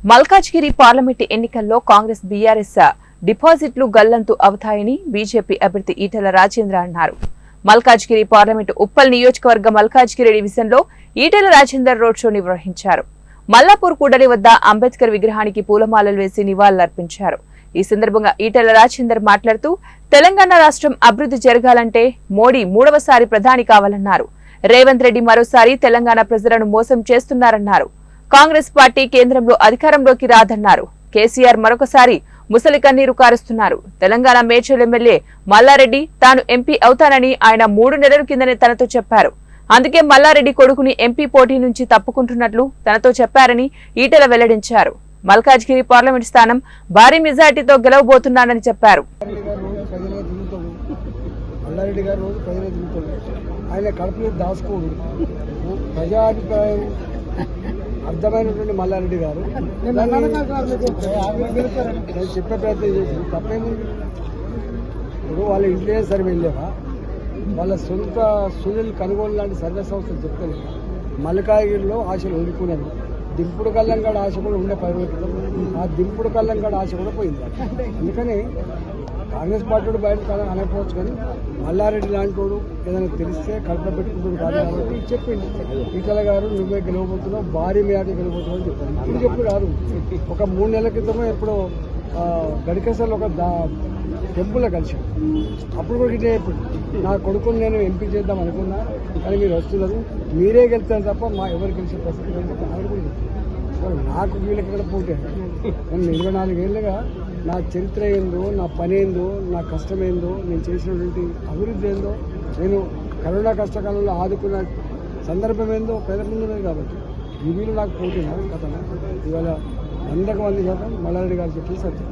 Malkajgiri parliament ఎన్నికల్లో Congress BRS డిపాజిట్లు గల్లంతు అవుతాయని బీజేపీ అభ్యర్థి ఈటెల రాజేంద్ర అన్నారు. మల్కాజ్గిరి పార్లమెంట్ ఉప్పల్ నియోజకవర్గ మల్కాజ్గిరి డివిజన్లో ఈటెల రాజేందర్ రోడ్ షో నిర్వహించారు. మల్లాపూర్ కూడలి వద్ద అంబేద్కర్ విగ్రహానికి పూలమాలలు వేసి నివాళులర్పించారు. ఈ సందర్భంగా ఈటెల రాజేందర్ మాట్లాడుతూ తెలంగాణ రాష్ట్రం అభివృద్ధి జరగాలంటే మోడీ మూడవసారి ప్రధాని కావాలన్నారు. రేవంత్ రెడ్డి మరోసారి తెలంగాణ ప్రజలను మోసం చేస్తున్నారన్నారు. కాంగ్రెస్ పార్టీ కేంద్రంలో అధికారంలోకి రాదన్నారు. కేసీఆర్ మరొకసారి ముసలి కన్నీరు కారుస్తున్నారు. తెలంగాణ మేడ్చల్ ఎమ్మెల్యే మల్లారెడ్డి తాను ఎంపీ అవుతానని ఆయన 3 నెలల కిందనే తనతో చెప్పారు. అందుకే మల్లారెడ్డి కొడుకుని ఎంపీ పోటీ నుంచి తప్పుకుంటున్నట్లు తనతో చెప్పారని ఈటెల వెల్లడించారు. మల్కాజ్గిరి పార్లమెంట్ స్థానం భారీ మెజార్టీతో గెలవబోతున్నానని చెప్పారు. అర్థమైనటువంటి మల్లారెడ్డి గారు చెప్పే ప్రయత్నం చేసి తప్పేముంది. ఇప్పుడు వాళ్ళ ఇంటెలిజెన్స్ సర్వే వెళ్ళారా, వాళ్ళ సొంత సునీల్ కనుగోలు లాంటి సర్వే సంస్థలు చెప్తాను. మల్కాజ్గిరిలో ఆశలు వదులుకున్నాను. దింపుడు కల్లంగాడ ఆశ కూడా ఉండే 10 రోజుల క్రితం. ఆ దింపుడు కల్లంగాడ ఆశ కూడా పోయింది. అందుకని కాంగ్రెస్ పార్టీ బయట అనకపోవచ్చు, కానీ మల్లారెడ్డి లాంటి వాడు ఏదైనా తెలిస్తే కడుపులో పెట్టుకుంటాడు కాదు. కాబట్టి చెప్పింది ఈటెల గారు నువ్వే గెలవబోతున్నావు, భారీ మేట గెలవబోతున్నావు అని చెప్పాను. ఇప్పుడు చెప్పు కాదు, ఒక 3 నెలల క్రితమే ఎప్పుడో గడికేసర్లో ఒక టెంపుల్లో కలిసి అప్పుడు కూడా ఇట్లా చెప్పండి, నా కొడుకుని నేను ఎంపీ చేద్దాం అనుకున్నా, కానీ మీరు వస్తున్నారు, మీరే గెలుస్తారు తప్ప మా ఎవరు గెలిచే ప్రసక్తి అని చెప్పి ఆయన కూడా చెప్పారు. నాకు వీళ్ళకి ఇక్కడ పోటీ నేను 24 ఏళ్ళుగా నా చరిత్ర ఏందో, నా పని ఏందో, నా కష్టం ఏందో, నేను చేసినటువంటి అభివృద్ధి ఏందో, నేను కరోనా కష్టకాలంలో ఆదుకున్న సందర్భం ఏందో పేద ముందున్నది. కాబట్టి ఈ వీళ్ళు నాకు పోటీ కథ ఇవాళ 100కు 100% మల్లారెడ్డి గారు చెప్పి సత్యం.